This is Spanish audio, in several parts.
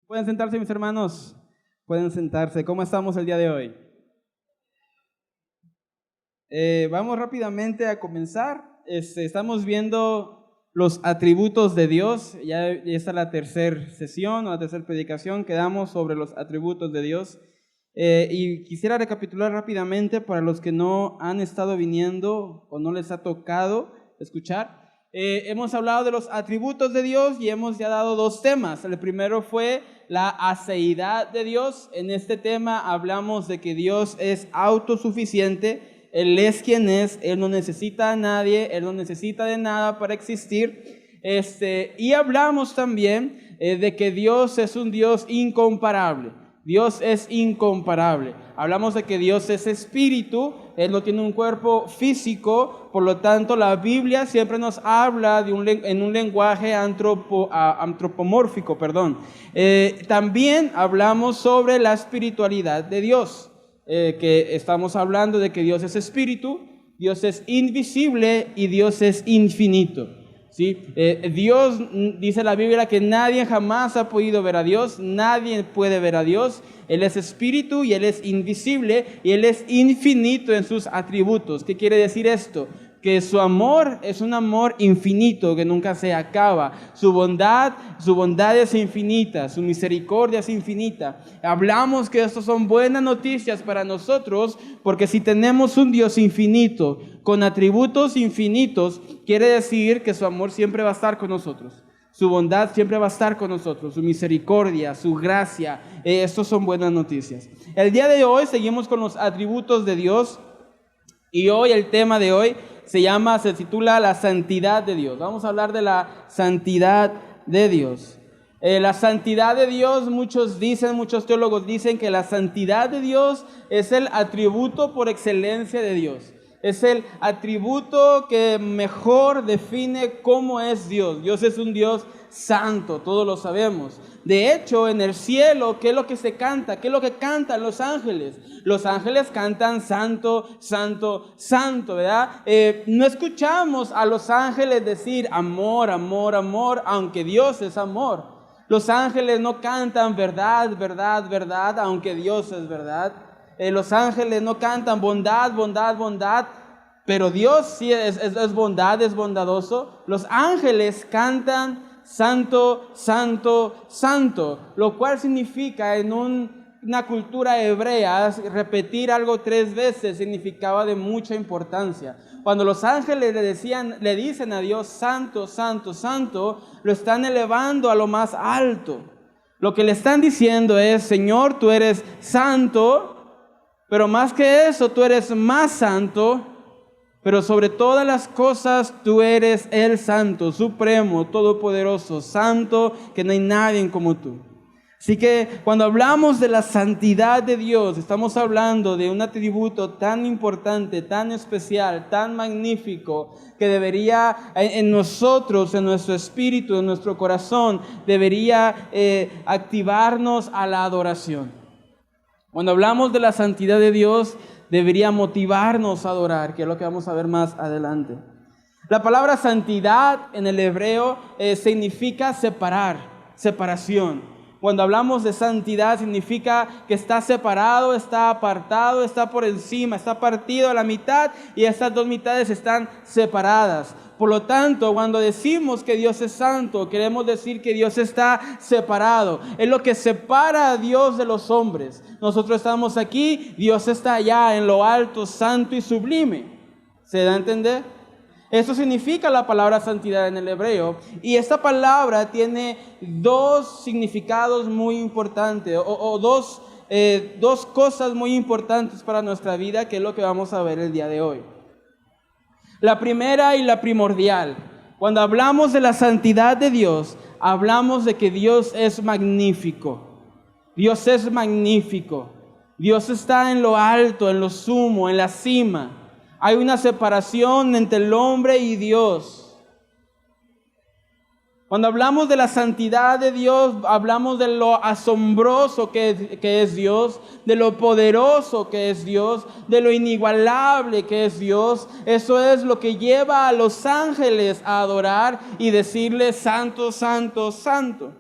Pueden sentarse, mis hermanos. Pueden sentarse. ¿Cómo estamos el día de hoy? Vamos rápidamente a comenzar. Estamos viendo los atributos de Dios. Ya está la tercera sesión o la tercera predicación que damos sobre los atributos de Dios. Y quisiera recapitular rápidamente para los que no han estado viniendo o no les ha tocado escuchar. Hemos hablado de los atributos de Dios y hemos ya dado dos temas. El primero fue la aceidad de Dios. En este tema hablamos de que Dios es autosuficiente. Él es quien es, Él no necesita a nadie, Él no necesita de nada para existir. Y hablamos también de que Dios es un Dios incomparable. Dios es incomparable. Hablamos de que Dios es espíritu, Él no tiene un cuerpo físico, por lo tanto la Biblia siempre nos habla en un lenguaje antropomórfico. También hablamos sobre la espiritualidad de Dios, que estamos hablando de que Dios es espíritu, Dios es invisible y Dios es infinito. ¿Sí? Dios, dice la Biblia, que nadie jamás ha podido ver a Dios, nadie puede ver a Dios. Él es espíritu y Él es invisible y Él es infinito en sus atributos. ¿Qué quiere decir esto? Que su amor es un amor infinito que nunca se acaba. Su bondad es infinita, su misericordia es infinita. Hablamos que estas son buenas noticias para nosotros, porque si tenemos un Dios infinito con atributos infinitos, quiere decir que su amor siempre va a estar con nosotros. Su bondad siempre va a estar con nosotros, su misericordia, su gracia. Estos son buenas noticias. El día de hoy seguimos con los atributos de Dios y hoy el tema de hoy se titula la santidad de Dios. Vamos a hablar de la santidad de Dios. La santidad de Dios, muchos teólogos dicen que la santidad de Dios es el atributo por excelencia de Dios. Es el atributo que mejor define cómo es Dios. Dios es un Dios santo, todos lo sabemos. De hecho, en el cielo, ¿qué es lo que se canta? ¿Qué es lo que cantan los ángeles? Los ángeles cantan santo, santo, santo, ¿verdad? No escuchamos a los ángeles decir amor, amor, amor, aunque Dios es amor. Los ángeles no cantan verdad, verdad, verdad, aunque Dios es verdad. Los ángeles no cantan bondad, bondad, bondad, pero Dios sí es bondad, es bondadoso. Los ángeles cantan santo, santo, santo, lo cual significa en una cultura hebrea, repetir algo 3 veces significaba de mucha importancia. Cuando los ángeles le dicen a Dios santo, santo, santo, lo están elevando a lo más alto. Lo que le están diciendo es: Señor, tú eres santo, pero más que eso, tú eres más santo. Pero sobre todas las cosas, tú eres el santo, supremo, todopoderoso, santo, que no hay nadie como tú. Así que cuando hablamos de la santidad de Dios, estamos hablando de un atributo tan importante, tan especial, tan magnífico, que debería en nosotros, en nuestro espíritu, en nuestro corazón, debería activarnos a la adoración. Cuando hablamos de la santidad de Dios, debería motivarnos a adorar, que es lo que vamos a ver más adelante. La palabra santidad en el hebreo significa separar, separación. Cuando hablamos de santidad significa que está separado, está apartado, está por encima, está partido a la mitad y estas 2 mitades están separadas. Por lo tanto, cuando decimos que Dios es santo, queremos decir que Dios está separado. Es lo que separa a Dios de los hombres. Nosotros estamos aquí, Dios está allá en lo alto, santo y sublime. ¿Se da a entender? Eso significa la palabra santidad en el hebreo. Y esta palabra tiene 2 significados muy importantes, o dos cosas muy importantes para nuestra vida, que es lo que vamos a ver el día de hoy. La primera y la primordial. Cuando hablamos de la santidad de Dios, hablamos de que Dios es magnífico. Dios es magnífico. Dios está en lo alto, en lo sumo, en la cima. Hay una separación entre el hombre y Dios. Cuando hablamos de la santidad de Dios, hablamos de lo asombroso que es Dios, de lo poderoso que es Dios, de lo inigualable que es Dios. Eso es lo que lleva a los ángeles a adorar y decirle santo, santo, santo.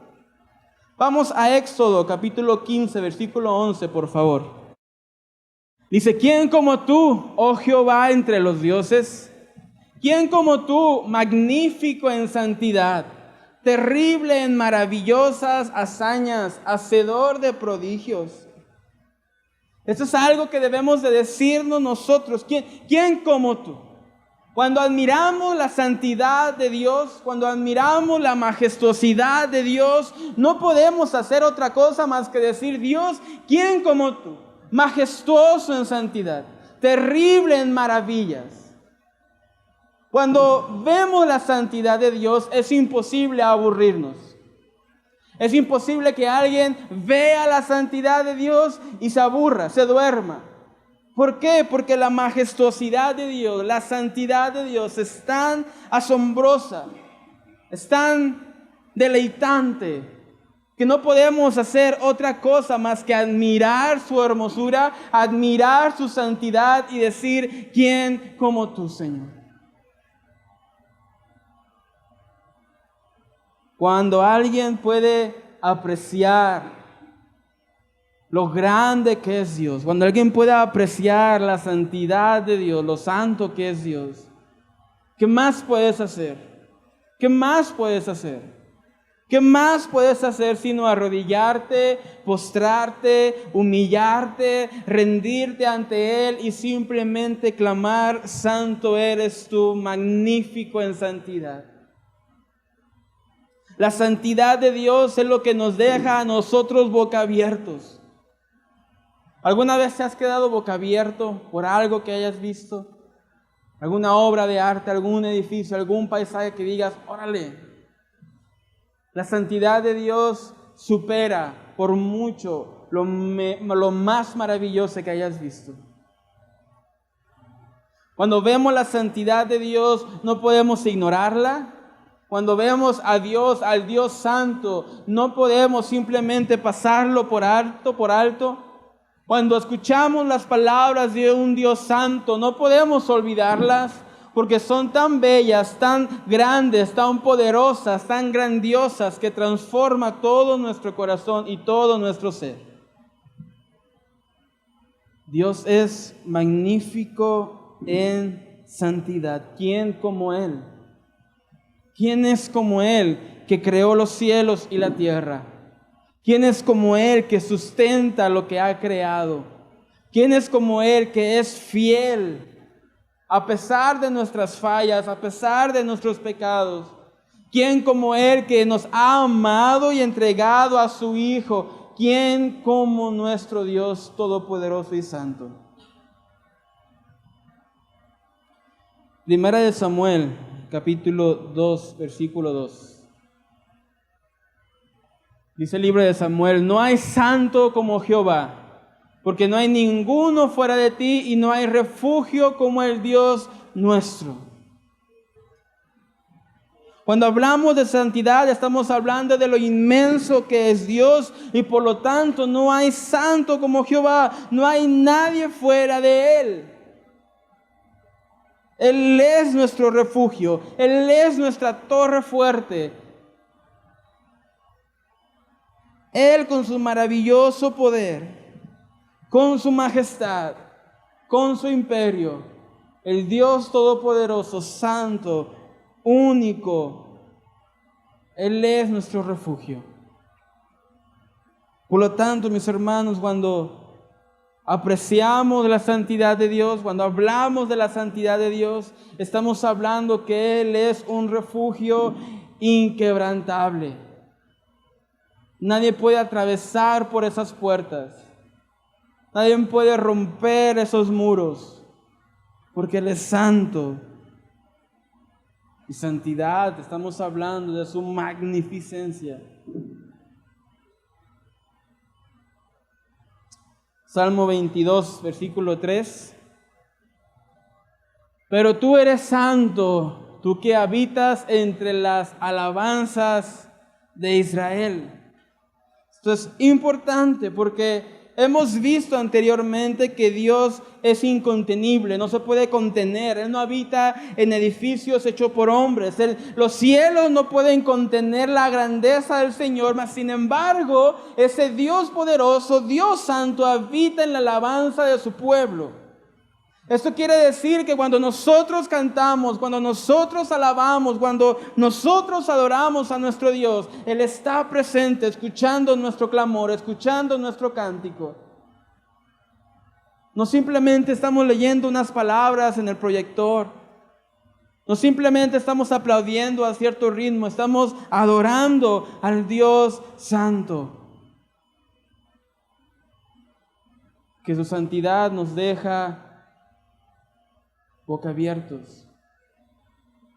Vamos a Éxodo capítulo 15, versículo 11, por favor. Dice, ¿quién como tú, oh Jehová, entre los dioses? ¿Quién como tú, magnífico en santidad, terrible en maravillosas hazañas, hacedor de prodigios? Esto es algo que debemos de decirnos nosotros. ¿Quién como tú? Cuando admiramos la santidad de Dios, cuando admiramos la majestuosidad de Dios, no podemos hacer otra cosa más que decir, Dios, ¿quién como tú? Majestuoso en santidad, terrible en maravillas. Cuando vemos la santidad de Dios, es imposible aburrirnos. Es imposible que alguien vea la santidad de Dios y se aburra, se duerma. ¿Por qué? Porque la majestuosidad de Dios, la santidad de Dios es tan asombrosa, es tan deleitante, que no podemos hacer otra cosa más que admirar su hermosura, admirar su santidad y decir, ¿quién como tú, Señor? Cuando alguien puede apreciar lo grande que es Dios, cuando alguien puede apreciar la santidad de Dios, lo santo que es Dios, ¿qué más puedes hacer? ¿Qué más puedes hacer? ¿Qué más puedes hacer sino arrodillarte, postrarte, humillarte, rendirte ante Él y simplemente clamar, santo eres tú, magnífico en santidad? La santidad de Dios es lo que nos deja a nosotros boca abiertos. ¿Alguna vez te has quedado boca abierto por algo que hayas visto? ¿Alguna obra de arte, algún edificio, algún paisaje que digas, órale? La santidad de Dios supera por mucho lo más maravilloso que hayas visto. Cuando vemos la santidad de Dios, no podemos ignorarla. Cuando vemos a Dios, al Dios Santo, no podemos simplemente pasarlo por alto. Cuando escuchamos las palabras de un Dios Santo, no podemos olvidarlas, porque son tan bellas, tan grandes, tan poderosas, tan grandiosas, que transforma todo nuestro corazón y todo nuestro ser. Dios es magnífico en santidad. ¿Quién como Él? ¿Quién es como Él que creó los cielos y la tierra? ¿Quién es como Él que sustenta lo que ha creado? ¿Quién es como Él que es fiel a pesar de nuestras fallas, a pesar de nuestros pecados? ¿Quién como Él que nos ha amado y entregado a su Hijo? ¿Quién como nuestro Dios Todopoderoso y Santo? Primera de Samuel, capítulo 2, versículo 2. Dice el libro de Samuel, no hay santo como Jehová, porque no hay ninguno fuera de ti y no hay refugio como el Dios nuestro. Cuando hablamos de santidad, estamos hablando de lo inmenso que es Dios y por lo tanto no hay santo como Jehová, no hay nadie fuera de Él. Él es nuestro refugio, Él es nuestra torre fuerte. Él con su maravilloso poder, con su majestad, con su imperio, el Dios Todopoderoso, Santo, único, Él es nuestro refugio. Por lo tanto, mis hermanos, cuando apreciamos la santidad de Dios, cuando hablamos de la santidad de Dios, estamos hablando que Él es un refugio inquebrantable. Nadie puede atravesar por esas puertas. Nadie puede romper esos muros, porque Él es santo. Y santidad, estamos hablando de su magnificencia. Salmo 22, versículo 3. Pero tú eres santo, tú que habitas entre las alabanzas de Israel. Esto es importante porque hemos visto anteriormente que Dios es incontenible, no se puede contener. Él no habita en edificios hechos por hombres. Los cielos no pueden contener la grandeza del Señor, mas sin embargo, ese Dios poderoso, Dios santo, habita en la alabanza de su pueblo. Esto quiere decir que cuando nosotros cantamos, cuando nosotros alabamos, cuando nosotros adoramos a nuestro Dios, Él está presente, escuchando nuestro clamor, escuchando nuestro cántico. No simplemente estamos leyendo unas palabras en el proyector. No simplemente estamos aplaudiendo a cierto ritmo, estamos adorando al Dios Santo. Que su santidad nos deja boca abiertos,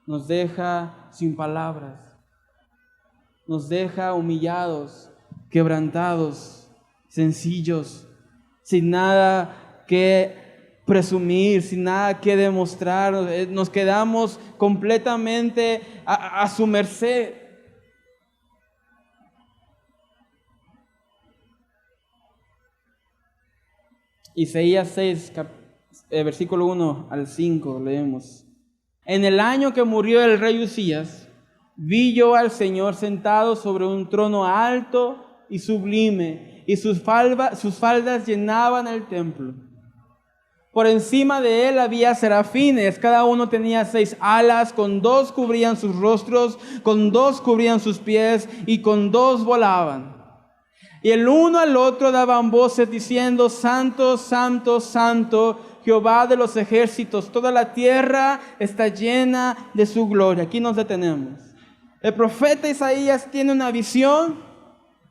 nos deja sin palabras, nos deja humillados, quebrantados, sencillos, sin nada que presumir, sin nada que demostrar. Nos quedamos completamente a su merced. Isaías 6, versículo 1 al 5, leemos. En el año que murió el rey Uzías, vi yo al Señor sentado sobre un trono alto y sublime, y sus faldas llenaban el templo. Por encima de él había serafines, cada uno tenía 6 alas, con 2 cubrían sus rostros, con 2 cubrían sus pies, y con 2 volaban. Y el uno al otro daban voces diciendo: Santo, Santo, Santo, Jehová de los ejércitos, toda la tierra está llena de su gloria. Aquí nos detenemos. El profeta Isaías tiene una visión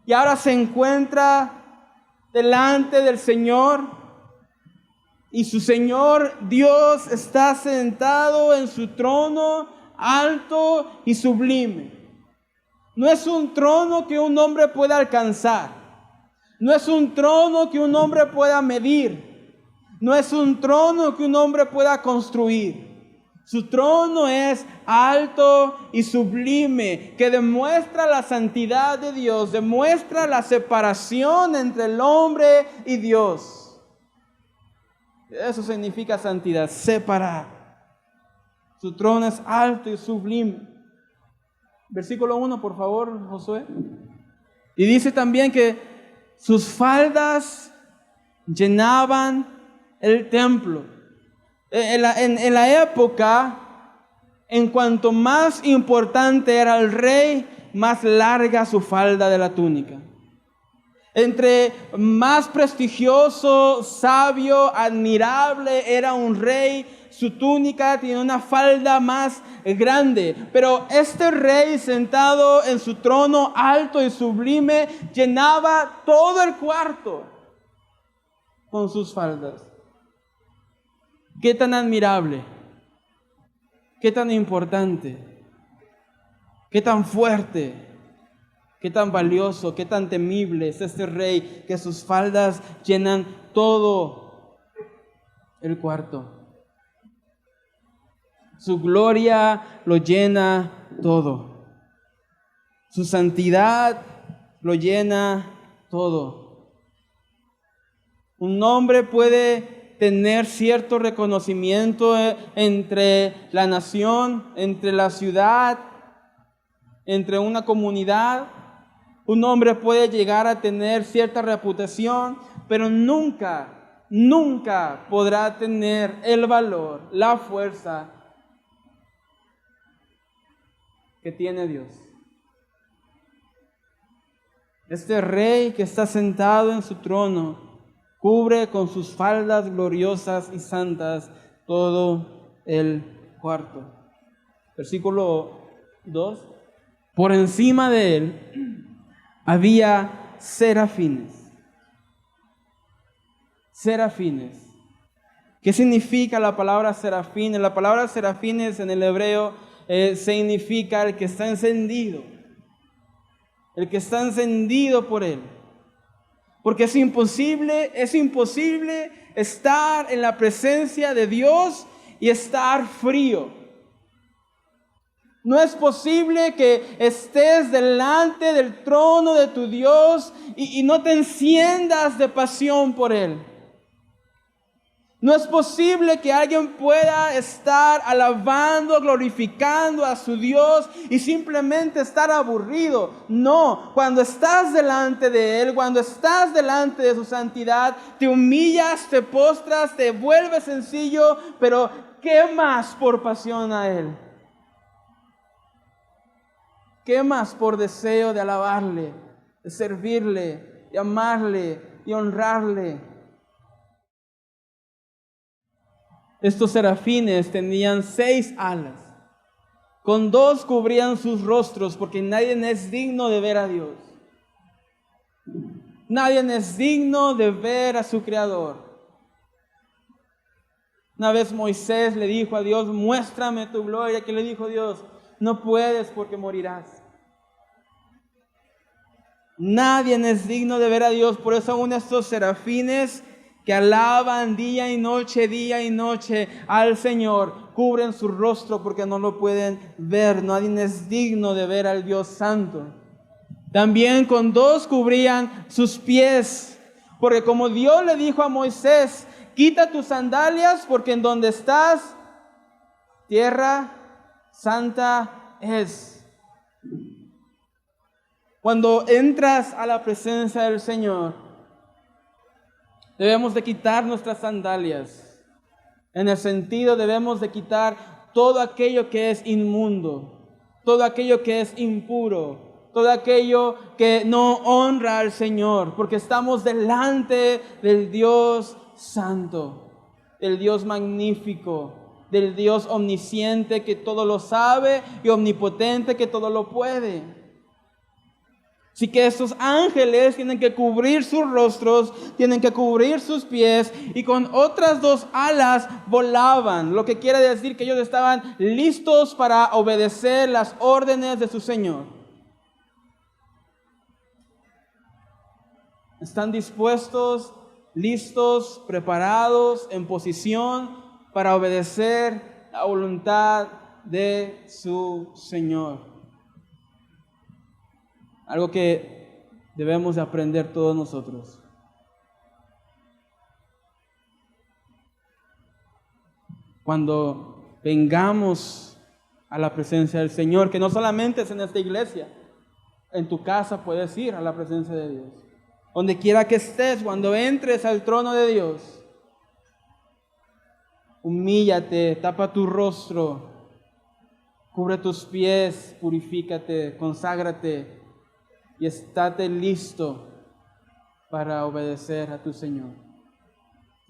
y ahora se encuentra delante del Señor. Y su Señor Dios está sentado en su trono alto y sublime. No es un trono que un hombre pueda alcanzar. No es un trono que un hombre pueda medir. No es un trono que un hombre pueda construir. Su trono es alto y sublime, que demuestra la santidad de Dios, demuestra la separación entre el hombre y Dios. Eso significa santidad, separar. Su trono es alto y sublime. Versículo 1, por favor, Josué. Y dice también que sus faldas llenaban el templo. En la época, en cuanto más importante era el rey, más larga su falda de la túnica. Entre más prestigioso, sabio, admirable era un rey, su túnica tiene una falda más grande. Pero este rey, sentado en su trono alto y sublime, llenaba todo el cuarto con sus faldas. Qué tan admirable, qué tan importante, qué tan fuerte, qué tan valioso, qué tan temible es este rey, que sus faldas llenan todo el cuarto. Su gloria lo llena todo. Su santidad lo llena todo. Un hombre puede tener cierto reconocimiento entre la nación, entre la ciudad, entre una comunidad. Un hombre puede llegar a tener cierta reputación, pero nunca podrá tener el valor, la fuerza que tiene Dios. Este rey que está sentado en su trono cubre con sus faldas gloriosas y santas todo el cuarto. Versículo 2. Por encima de él había serafines. Serafines. ¿Qué significa la palabra serafines? La palabra serafines en el hebreo significa el que está encendido. El que está encendido por él. Porque es imposible estar en la presencia de Dios y estar frío. No es posible que estés delante del trono de tu Dios y no te enciendas de pasión por Él. No es posible que alguien pueda estar alabando, glorificando a su Dios y simplemente estar aburrido. No, cuando estás delante de Él, cuando estás delante de su santidad, te humillas, te postras, te vuelves sencillo, pero quemas por pasión a Él. Quemas por deseo de alabarle, de servirle, de amarle y honrarle. Estos serafines tenían 6 alas. Con 2 cubrían sus rostros, porque nadie es digno de ver a Dios. Nadie es digno de ver a su Creador. Una vez Moisés le dijo a Dios: muéstrame tu gloria. ¿Qué le dijo Dios? No puedes, porque morirás. Nadie es digno de ver a Dios. Por eso aún estos serafines que alaban día y noche al Señor, cubren su rostro porque no lo pueden ver. Nadie es digno de ver al Dios Santo. También con 2 cubrían sus pies, porque como Dios le dijo a Moisés: quita tus sandalias, porque en donde estás, tierra santa es. Cuando entras a la presencia del Señor, debemos de quitar nuestras sandalias. En el sentido, debemos de quitar todo aquello que es inmundo, todo aquello que es impuro, todo aquello que no honra al Señor, porque estamos delante del Dios Santo, del Dios magnífico, del Dios omnisciente que todo lo sabe y omnipotente que todo lo puede. Así que estos ángeles tienen que cubrir sus rostros, tienen que cubrir sus pies, y con otras 2 alas volaban, lo que quiere decir que ellos estaban listos para obedecer las órdenes de su Señor. Están dispuestos, listos, preparados, en posición para obedecer la voluntad de su Señor. Algo que debemos de aprender todos nosotros. Cuando vengamos a la presencia del Señor, que no solamente es en esta iglesia, en tu casa puedes ir a la presencia de Dios. Donde quiera que estés, cuando entres al trono de Dios, humíllate, tapa tu rostro, cubre tus pies, purifícate, conságrate y estate listo para obedecer a tu Señor.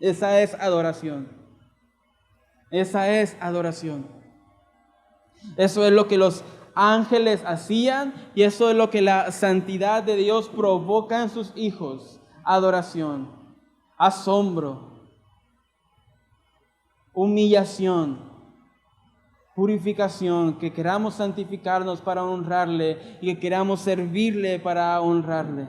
Esa es adoración. Esa es adoración. Eso es lo que los ángeles hacían y eso es lo que la santidad de Dios provoca en sus hijos. Adoración, asombro, humillación, purificación, que queramos santificarnos para honrarle y que queramos servirle para honrarle.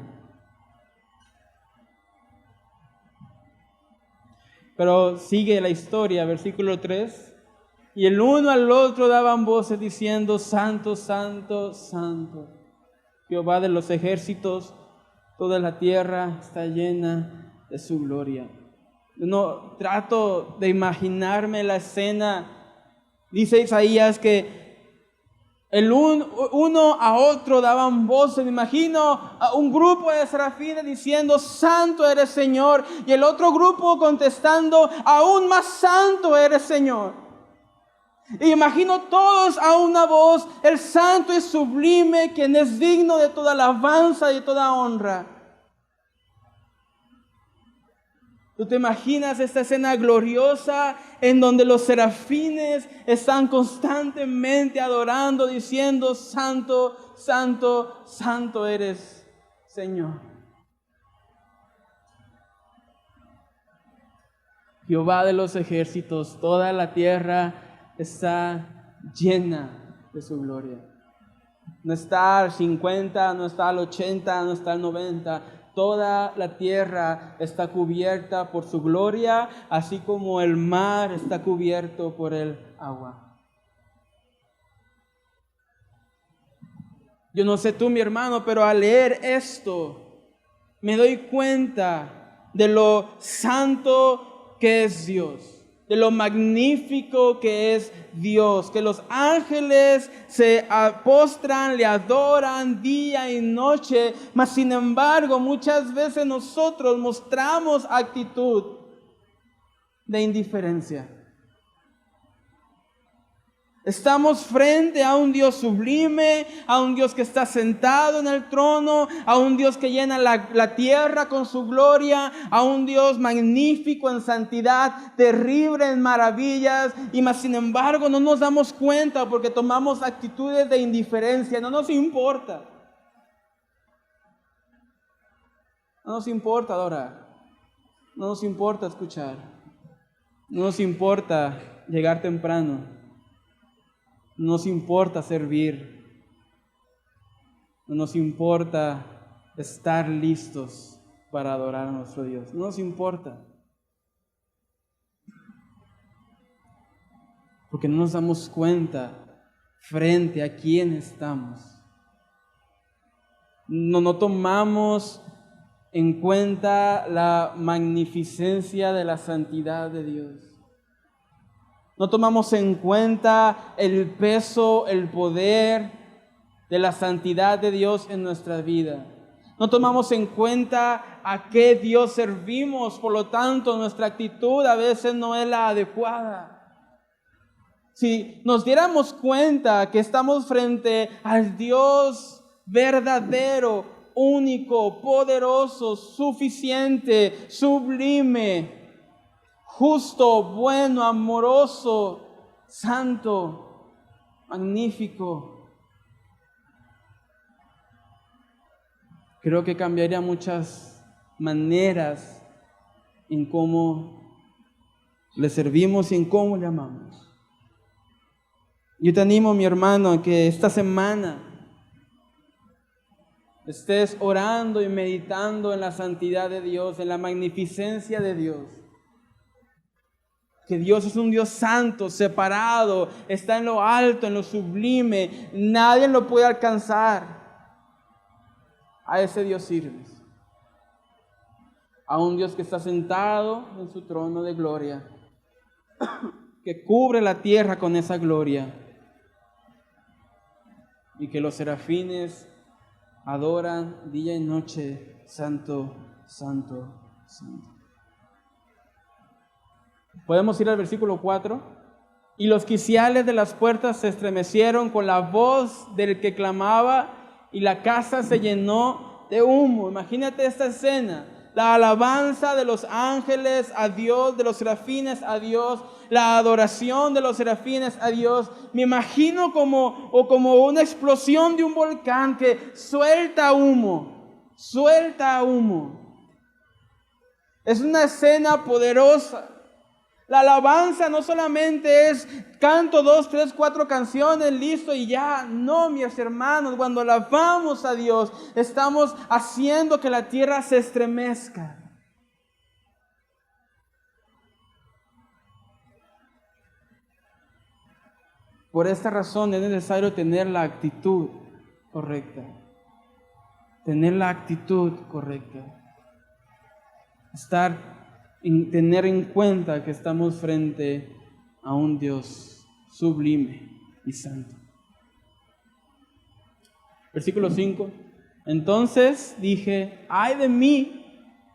Pero sigue la historia, versículo 3. Y el uno al otro daban voces diciendo: Santo, Santo, Santo, Jehová de los ejércitos, toda la tierra está llena de su gloria. No trato de imaginarme la escena. Dice Isaías que uno a otro daban voces. Me imagino a un grupo de serafines diciendo: Santo eres, Señor, y el otro grupo contestando: aún más santo eres, Señor. Y imagino todos a una voz: el santo y sublime, quien es digno de toda alabanza y de toda honra. ¿Tú te imaginas esta escena gloriosa en donde los serafines están constantemente adorando, diciendo: Santo, Santo, Santo eres, Señor? Jehová de los ejércitos, toda la tierra está llena de su gloria. No está al 50, no está al 80, no está al 90. Toda la tierra está cubierta por su gloria, así como el mar está cubierto por el agua. Yo no sé tú, mi hermano, pero al leer esto, me doy cuenta de lo santo que es Dios, de lo magnífico que es Dios, que los ángeles se postran, le adoran día y noche, mas sin embargo muchas veces nosotros mostramos actitud de indiferencia. Estamos frente a un Dios sublime, a un Dios que está sentado en el trono, a un Dios que llena la tierra con su gloria, a un Dios magnífico en santidad, terrible en maravillas, y más sin embargo no nos damos cuenta porque tomamos actitudes de indiferencia. No nos importa. No nos importa adorar. No nos importa escuchar. No nos importa llegar temprano. No nos importa servir. No nos importa estar listos para adorar a nuestro Dios. No nos importa. Porque no nos damos cuenta frente a quién estamos. No tomamos en cuenta la magnificencia de la santidad de Dios. No tomamos en cuenta el peso, el poder de la santidad de Dios en nuestra vida. No tomamos en cuenta a qué Dios servimos, por lo tanto nuestra actitud a veces no es la adecuada. Si nos diéramos cuenta que estamos frente al Dios verdadero, único, poderoso, suficiente, sublime, justo, bueno, amoroso, santo, magnífico, creo que cambiaría muchas maneras en cómo le servimos y en cómo le amamos. Yo te animo, mi hermano, a que esta semana estés orando y meditando en la santidad de Dios, en la magnificencia de Dios. Que Dios es un Dios santo, separado, está en lo alto, en lo sublime. Nadie lo puede alcanzar. A ese Dios sirves. A un Dios que está sentado en su trono de gloria, que cubre la tierra con esa gloria, y que los serafines adoran día y noche: santo, santo, santo. Podemos ir al versículo 4. Y los quiciales de las puertas se estremecieron con la voz del que clamaba, y la casa se llenó de humo. Imagínate esta escena: la alabanza de los ángeles a Dios, de los serafines a Dios, la adoración de los serafines a Dios. Me imagino como una explosión de un volcán que suelta humo, suelta humo. Es una escena poderosa. La alabanza no solamente es canto 2, 3, 4 canciones, listo y ya. No, mis hermanos, cuando alabamos a Dios, estamos haciendo que la tierra se estremezca. Por esta razón es necesario tener la actitud correcta. Tener la actitud correcta. Tener en cuenta que estamos frente a un Dios sublime y santo. Versículo 5. Entonces dije: ay de mí,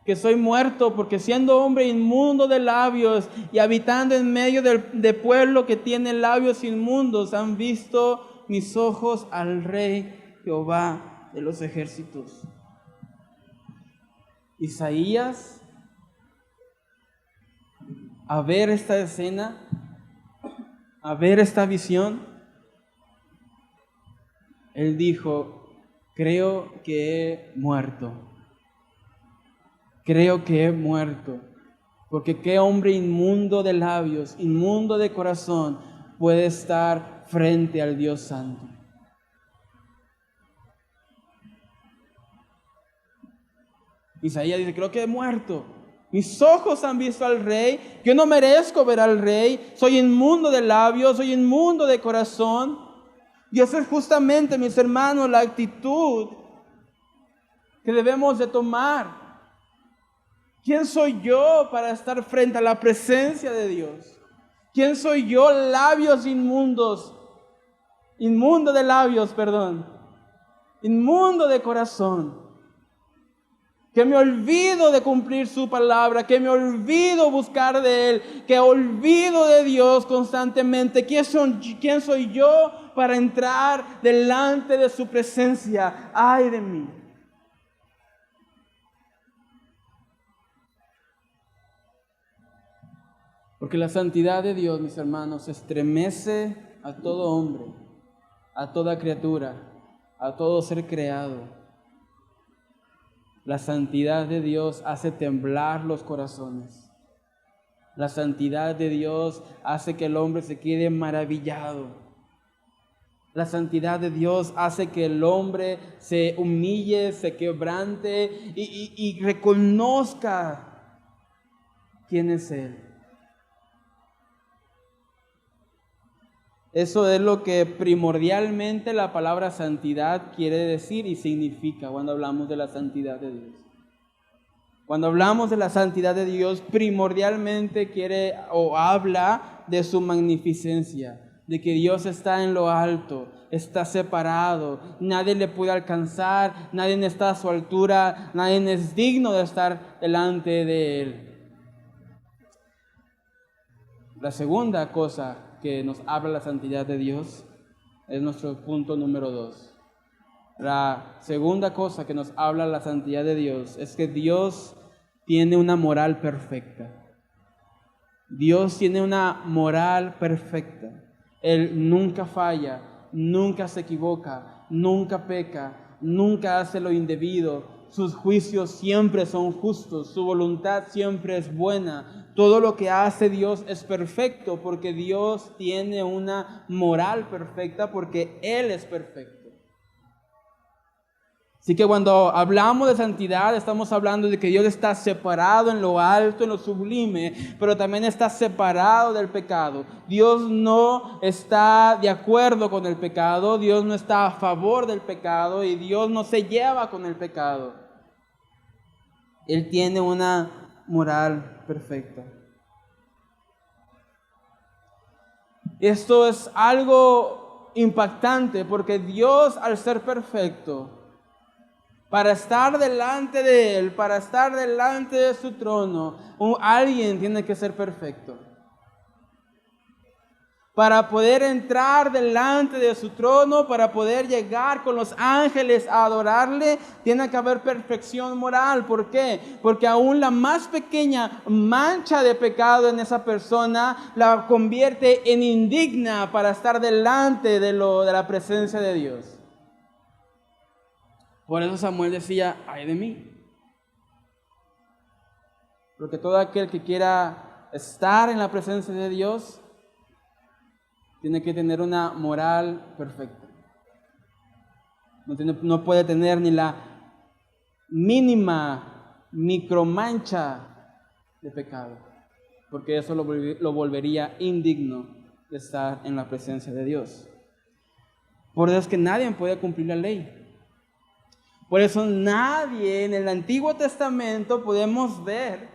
que soy muerto, porque siendo hombre inmundo de labios y habitando en medio de pueblo que tiene labios inmundos, han visto mis ojos al Rey Jehová de los ejércitos. Isaías, a ver esta escena, a ver esta visión, él dijo: creo que he muerto. Creo que he muerto. Porque qué hombre inmundo de labios, inmundo de corazón, puede estar frente al Dios Santo. Isaías dice: creo que he muerto. Mis ojos han visto al Rey. Yo no merezco ver al Rey. Soy inmundo de labios, soy inmundo de corazón. Y esa es justamente, mis hermanos, la actitud que debemos de tomar. ¿Quién soy yo para estar frente a la presencia de Dios? ¿Quién soy yo, labios inmundos? Inmundo de labios, perdón. Inmundo de corazón. Que me olvido de cumplir su palabra, que me olvido buscar de Él, que olvido de Dios constantemente. ¿Quién soy yo para entrar delante de su presencia? ¡Ay de mí! Porque la santidad de Dios, mis hermanos, estremece a todo hombre, a toda criatura, a todo ser creado. La santidad de Dios hace temblar los corazones. La santidad de Dios hace que el hombre se quede maravillado. La santidad de Dios hace que el hombre se humille, se quebrante y reconozca quién es Él. Eso es lo que primordialmente la palabra santidad quiere decir y significa cuando hablamos de la santidad de Dios. Cuando hablamos de la santidad de Dios, primordialmente quiere o habla de su magnificencia, de que Dios está en lo alto, está separado, nadie le puede alcanzar, nadie está a su altura, nadie es digno de estar delante de Él. La segunda cosa que nos habla la santidad de Dios es nuestro punto número 2. La segunda cosa que nos habla la santidad de Dios es que Dios tiene una moral perfecta. Dios tiene una moral perfecta. Él nunca falla, nunca se equivoca, nunca peca, nunca hace lo indebido. Sus juicios siempre son justos, su voluntad siempre es buena. Todo lo que hace Dios es perfecto porque Dios tiene una moral perfecta porque Él es perfecto. Así que cuando hablamos de santidad estamos hablando de que Dios está separado en lo alto, en lo sublime, pero también está separado del pecado. Dios no está de acuerdo con el pecado, Dios no está a favor del pecado y Dios no se lleva con el pecado. Él tiene una moral perfecta. Esto es algo impactante porque Dios, al ser perfecto, para estar delante de Él, para estar delante de su trono, alguien tiene que ser perfecto. Para poder entrar delante de su trono, para poder llegar con los ángeles a adorarle, tiene que haber perfección moral. ¿Por qué? Porque aún la más pequeña mancha de pecado en esa persona la convierte en indigna para estar delante de la presencia de Dios. Por eso Samuel decía, ay de mí. Porque todo aquel que quiera estar en la presencia de Dios tiene que tener una moral perfecta. No puede tener ni la mínima micromancha de pecado, porque eso lo volvería indigno de estar en la presencia de Dios. Por eso es que nadie puede cumplir la ley. Por eso nadie en el Antiguo Testamento podemos ver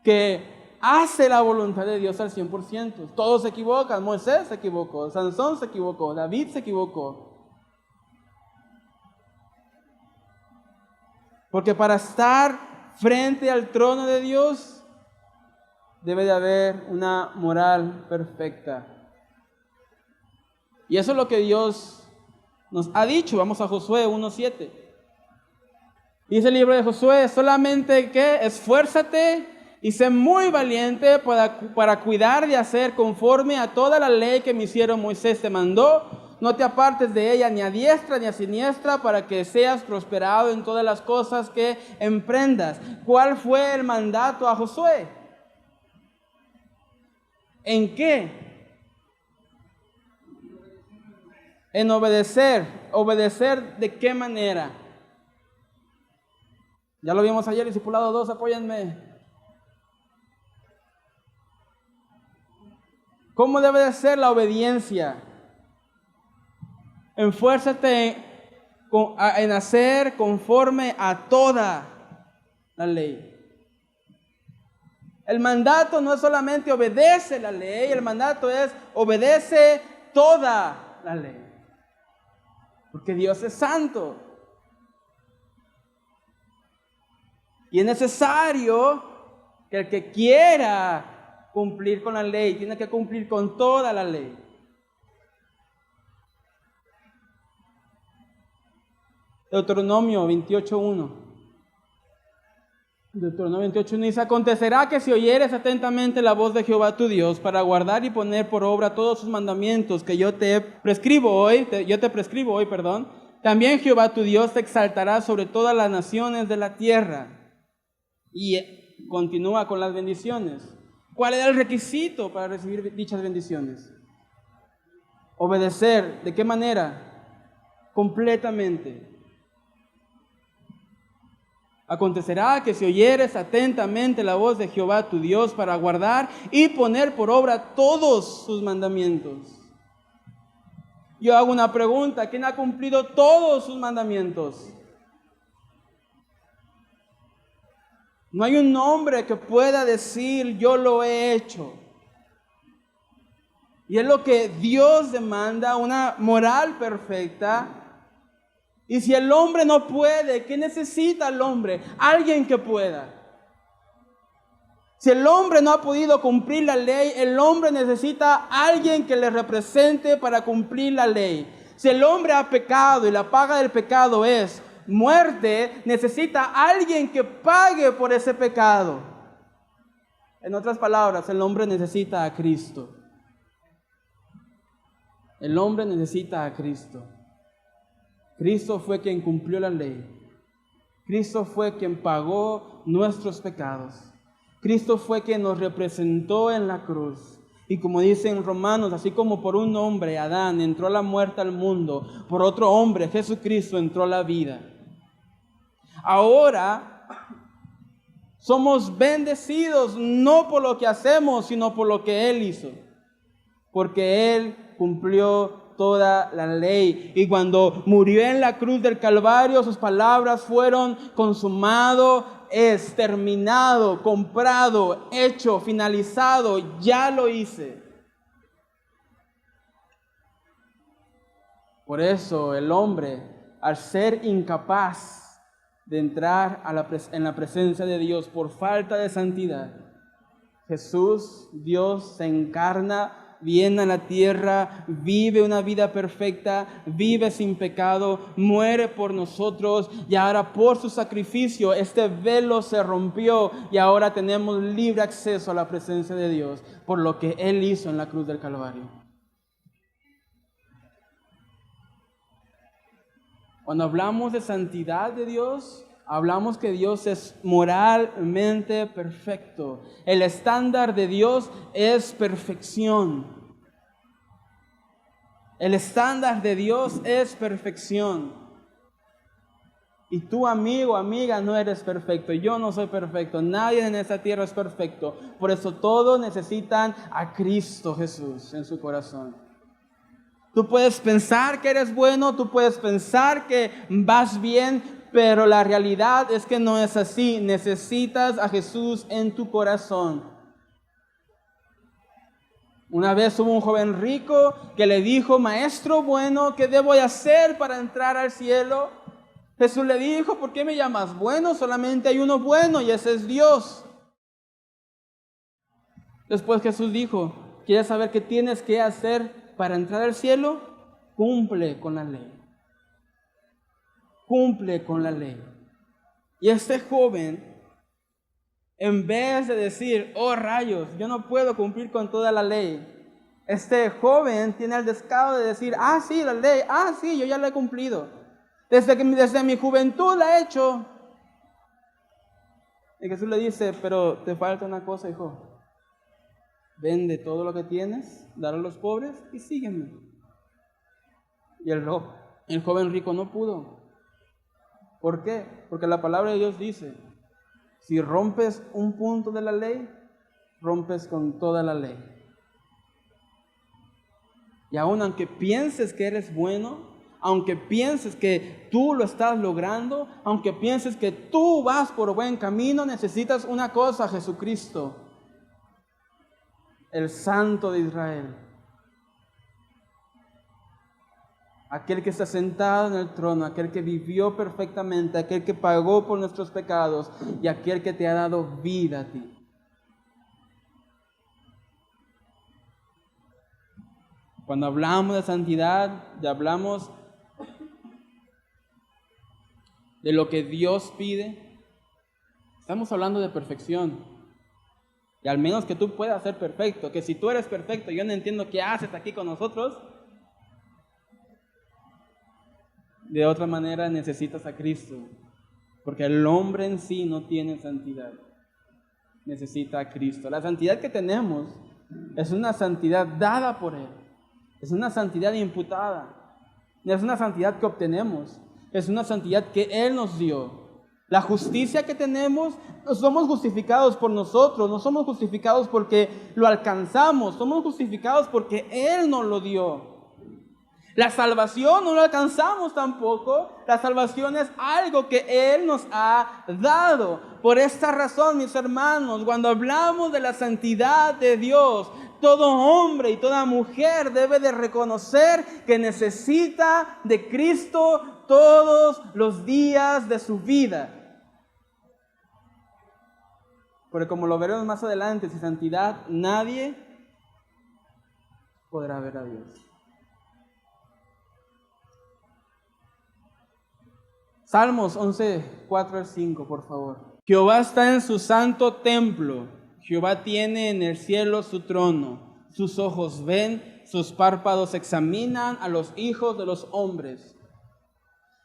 que hace la voluntad de Dios al 100%. Todos se equivocan. Moisés se equivocó, Sansón se equivocó, David se equivocó. Porque para estar frente al trono de Dios debe de haber una moral perfecta. Y eso es lo que Dios nos ha dicho. Vamos a Josué 1:7. Dice el libro de Josué, solamente que esfuérzate y sé muy valiente para cuidar de hacer conforme a toda la ley que mi siervo Moisés te mandó. No te apartes de ella ni a diestra ni a siniestra para que seas prosperado en todas las cosas que emprendas. ¿Cuál fue el mandato a Josué? ¿En qué? En obedecer. ¿Obedecer de qué manera? Ya lo vimos ayer, discipulado 2, apóyenme. ¿Cómo debe de ser la obediencia? Esfuérzate en hacer conforme a toda la ley. El mandato no es solamente obedece la ley, el mandato es obedece toda la ley. Porque Dios es santo. Y es necesario que el que quiera cumplir con la ley, tiene que cumplir con toda la ley. Deuteronomio 28:1. Deuteronomio 28:1 dice: acontecerá que si oyeres atentamente la voz de Jehová tu Dios para guardar y poner por obra todos sus mandamientos que yo te prescribo hoy, también Jehová tu Dios te exaltará sobre todas las naciones de la tierra. Y continúa con las bendiciones. ¿Cuál era el requisito para recibir dichas bendiciones? Obedecer. ¿De qué manera? Completamente. Acontecerá que si oyeres atentamente la voz de Jehová tu Dios para guardar y poner por obra todos sus mandamientos. Yo hago una pregunta: ¿quién ha cumplido todos sus mandamientos? No hay un hombre que pueda decir yo lo he hecho. Y es lo que Dios demanda, una moral perfecta. Y si el hombre no puede, ¿qué necesita el hombre? Alguien que pueda. Si el hombre no ha podido cumplir la ley, el hombre necesita alguien que le represente para cumplir la ley. Si el hombre ha pecado y la paga del pecado es muerte, necesita alguien que pague por ese pecado. En otras palabras, el hombre necesita a Cristo. El hombre necesita a Cristo. Cristo fue quien cumplió la ley. Cristo fue quien pagó nuestros pecados. Cristo fue quien nos representó en la cruz. Y como dice en Romanos, así como por un hombre, Adán, entró la muerte al mundo, por otro hombre, Jesucristo, entró la vida. Ahora somos bendecidos no por lo que hacemos, sino por lo que Él hizo. Porque Él cumplió toda la ley. Y cuando murió en la cruz del Calvario, sus palabras fueron: consumado es, terminado, comprado, hecho, finalizado, ya lo hice. Por eso el hombre, al ser incapaz de entrar en la presencia de Dios por falta de santidad, Jesús, Dios, se encarna, viene a la tierra, vive una vida perfecta, vive sin pecado, muere por nosotros, y ahora por su sacrificio este velo se rompió y ahora tenemos libre acceso a la presencia de Dios por lo que Él hizo en la cruz del Calvario. Cuando hablamos de santidad de Dios, hablamos que Dios es moralmente perfecto. El estándar de Dios es perfección. El estándar de Dios es perfección. Y tú, amigo, amiga, no eres perfecto. Yo no soy perfecto. Nadie en esta tierra es perfecto. Por eso todos necesitan a Cristo Jesús en su corazón. Tú puedes pensar que eres bueno, tú puedes pensar que vas bien, pero la realidad es que no es así. Necesitas a Jesús en tu corazón. Una vez hubo un joven rico que le dijo: maestro bueno, ¿qué debo hacer para entrar al cielo? Jesús le dijo: ¿por qué me llamas bueno? Solamente hay uno bueno y ese es Dios. Después Jesús dijo: ¿quieres saber qué tienes que hacer para entrar al cielo? Cumple con la ley. Cumple con la ley. Y este joven, en vez de decir: oh rayos, yo no puedo cumplir con toda la ley, este joven tiene el descaro de decir: ah sí, la ley, ah sí, yo ya la he cumplido. Desde mi juventud la he hecho. Y Jesús le dice: pero te falta una cosa, hijo. Vende todo lo que tienes, dale a los pobres y sígueme. Y el joven rico no pudo. ¿Por qué? Porque la palabra de Dios dice: si rompes un punto de la ley, rompes con toda la ley. Y aun aunque pienses que eres bueno, aunque pienses que tú lo estás logrando, aunque pienses que tú vas por buen camino, necesitas una cosa, Jesucristo, el Santo de Israel. Aquel que está sentado en el trono, aquel que vivió perfectamente, aquel que pagó por nuestros pecados y aquel que te ha dado vida a ti. Cuando hablamos de santidad, ya hablamos de lo que Dios pide. Estamos hablando de perfección. Y al menos que tú puedas ser perfecto, que si tú eres perfecto, yo no entiendo qué haces aquí con nosotros. De otra manera necesitas a Cristo, porque el hombre en sí no tiene santidad. Necesita a Cristo. La santidad que tenemos es una santidad dada por Él. Es una santidad imputada. No es una santidad que obtenemos. Es una santidad que Él nos dio. La justicia que tenemos, no somos justificados por nosotros, no somos justificados porque lo alcanzamos, somos justificados porque Él nos lo dio. La salvación no lo alcanzamos tampoco, la salvación es algo que Él nos ha dado. Por esta razón, mis hermanos, cuando hablamos de la santidad de Dios, todo hombre y toda mujer debe de reconocer que necesita de Cristo todos los días de su vida. Porque como lo veremos más adelante, sin santidad nadie podrá ver a Dios. Salmos 11, 4 al 5, por favor. Jehová está en su santo templo. Jehová tiene en el cielo su trono. Sus ojos ven, sus párpados examinan a los hijos de los hombres.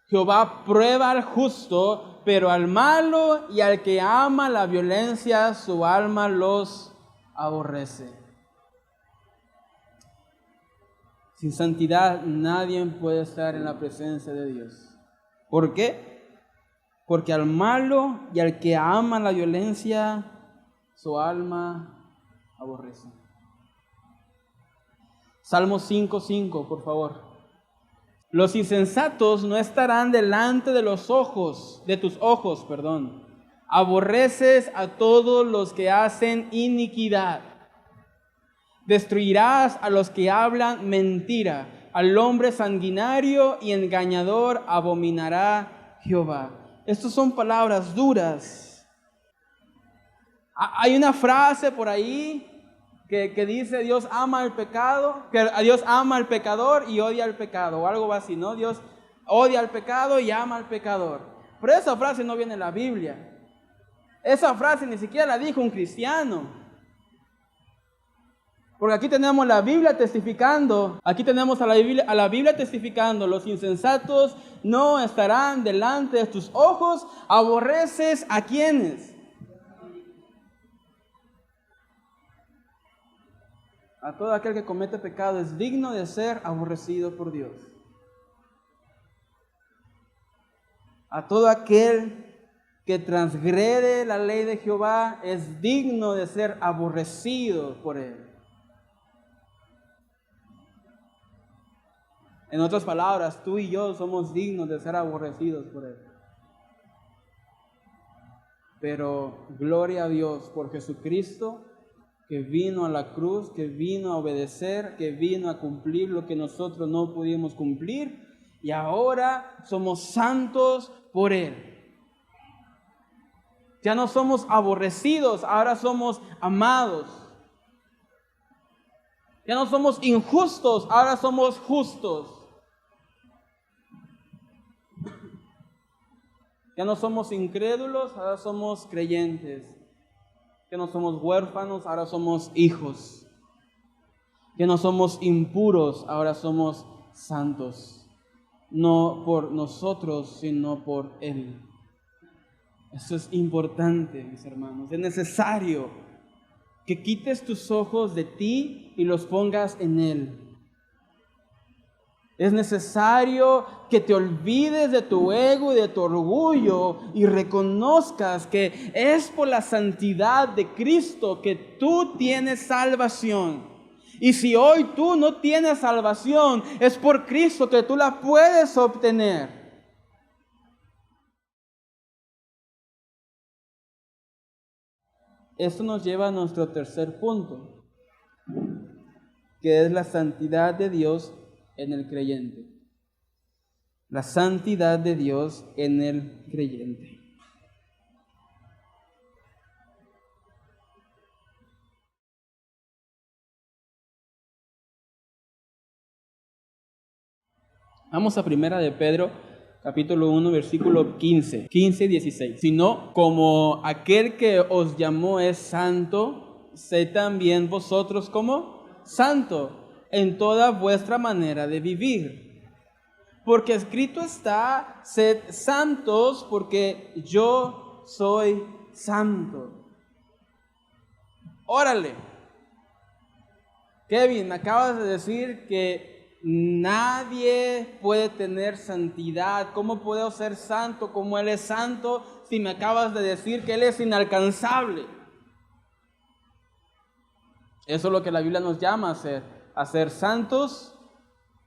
Jehová prueba al justo, pero al malo y al que ama la violencia, su alma los aborrece. Sin santidad nadie puede estar en la presencia de Dios. ¿Por qué? Porque al malo y al que ama la violencia, su alma aborrece. Salmo 5:5, por favor. Los insensatos no estarán delante de tus ojos. Aborreces a todos los que hacen iniquidad. Destruirás a los que hablan mentira. Al hombre sanguinario y engañador abominará Jehová. Estas son palabras duras. Hay una frase por ahí que dice Dios ama el pecado, que Dios ama al pecador y odia al pecado, o algo así, ¿no? Dios odia al pecado y ama al pecador. Pero esa frase no viene en la Biblia. Esa frase ni siquiera la dijo un cristiano. Porque aquí tenemos la Biblia testificando, la Biblia testificando, los insensatos no estarán delante de tus ojos. ¿Aborreces a quiénes? A todo aquel que comete pecado es digno de ser aborrecido por Dios. A todo aquel que transgrede la ley de Jehová es digno de ser aborrecido por Él. En otras palabras, tú y yo somos dignos de ser aborrecidos por Él. Pero gloria a Dios por Jesucristo, que vino a la cruz, que vino a obedecer, que vino a cumplir lo que nosotros no pudimos cumplir, y ahora somos santos por Él. Ya no somos aborrecidos, ahora somos amados. Ya no somos injustos, ahora somos justos. Ya no somos incrédulos, ahora somos creyentes. Ya no somos huérfanos, ahora somos hijos. Ya no somos impuros, ahora somos santos. No por nosotros, sino por Él. Eso es importante, mis hermanos. Es necesario que quites tus ojos de ti y los pongas en Él. Es necesario que te olvides de tu ego y de tu orgullo y reconozcas que es por la santidad de Cristo que tú tienes salvación. Y si hoy tú no tienes salvación, es por Cristo que tú la puedes obtener. Esto nos lleva a nuestro tercer punto, que es la santidad de Dios en el creyente. La santidad de Dios en el creyente. Vamos a Primera de Pedro, capítulo 1, versículo 15 y 16. Sino, como aquel que os llamó es santo, sed también vosotros como santo en toda vuestra manera de vivir. Porque escrito está, sed santos, porque yo soy santo. Órale. Kevin, me acabas de decir que nadie puede tener santidad. ¿Cómo puedo ser santo como Él es santo si me acabas de decir que Él es inalcanzable? Eso es lo que la Biblia nos llama a ser santos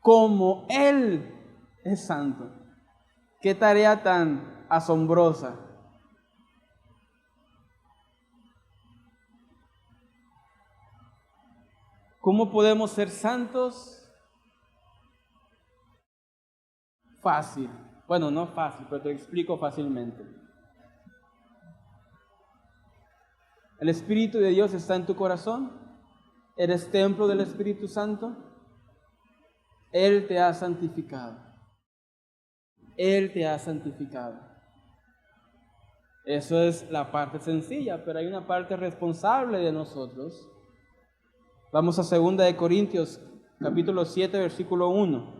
como Él es santo. Qué tarea tan asombrosa. ¿Cómo podemos ser santos? Fácil. Bueno, no fácil, pero te lo explico fácilmente. El Espíritu de Dios está en tu corazón. Eres templo del Espíritu Santo. Él te ha santificado. Él te ha santificado. Eso es la parte sencilla, pero hay una parte responsable de nosotros. Vamos a 2 de Corintios, capítulo 7, versículo 1.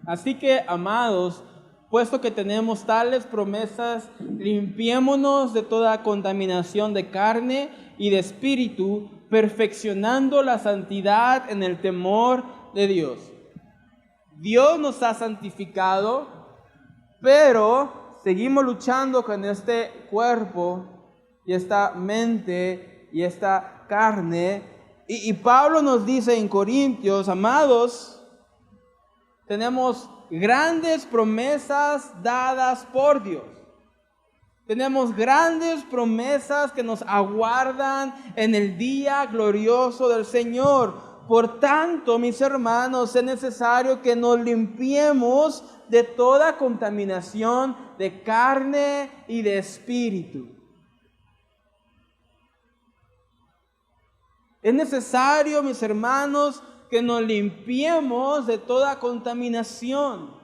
Así que, amados, puesto que tenemos tales promesas, limpiémonos de toda contaminación de carne y de espíritu, perfeccionando la santidad en el temor de Dios. Dios nos ha santificado, pero seguimos luchando con este cuerpo y esta mente y esta carne. Y Pablo nos dice en Corintios, amados, tenemos grandes promesas dadas por Dios. Tenemos grandes promesas que nos aguardan en el día glorioso del Señor. Por tanto, mis hermanos, es necesario que nos limpiemos de toda contaminación de carne y de espíritu. Es necesario, mis hermanos, que nos limpiemos de toda contaminación.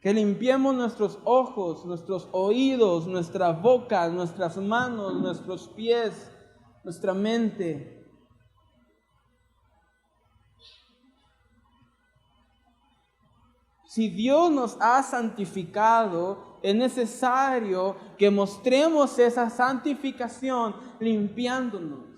Que limpiemos nuestros ojos, nuestros oídos, nuestra boca, nuestras manos, nuestros pies, nuestra mente. Si Dios nos ha santificado, es necesario que mostremos esa santificación limpiándonos.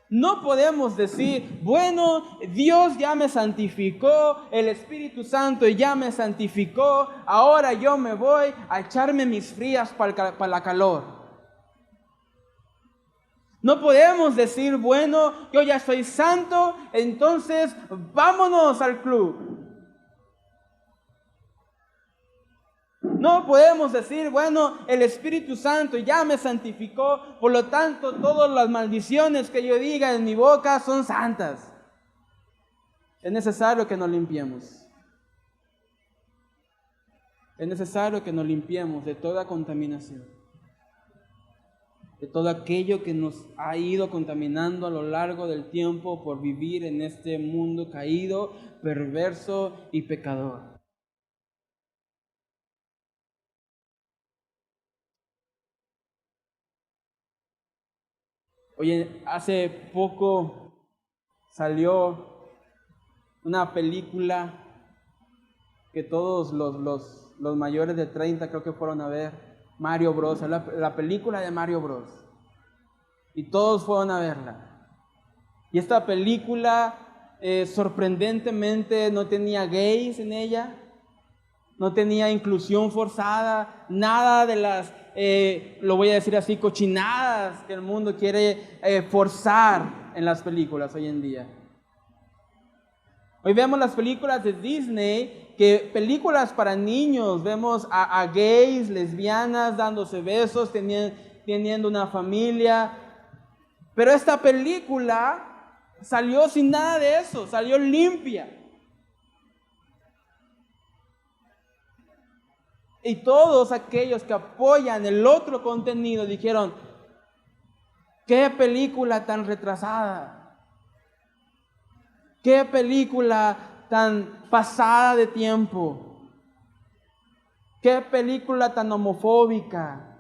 No podemos decir, bueno, Dios ya me santificó, el Espíritu Santo ya me santificó, ahora yo me voy a echarme mis frías para la calor. No podemos decir, bueno, yo ya soy santo, entonces vámonos al club. No podemos decir, bueno, el Espíritu Santo ya me santificó, por lo tanto todas las maldiciones que yo diga en mi boca son santas. Es necesario que nos limpiemos. Es necesario que nos limpiemos de toda contaminación, de todo aquello que nos ha ido contaminando a lo largo del tiempo por vivir en este mundo caído, perverso y pecador. Oye, hace poco salió una película que todos los mayores de 30 creo que fueron a ver, Mario Bros, la película de Mario Bros. Y todos fueron a verla. Y esta película sorprendentemente no tenía gays en ella, no tenía inclusión forzada, nada de las lo voy a decir así, cochinadas que el mundo quiere forzar en las películas hoy en día. Hoy vemos las películas de Disney, que películas para niños, vemos a gays, lesbianas dándose besos, teniendo una familia. Pero esta película salió sin nada de eso, salió limpia. Y todos aquellos que apoyan el otro contenido dijeron, ¡qué película tan retrasada! ¡Qué película tan pasada de tiempo! ¡Qué película tan homofóbica!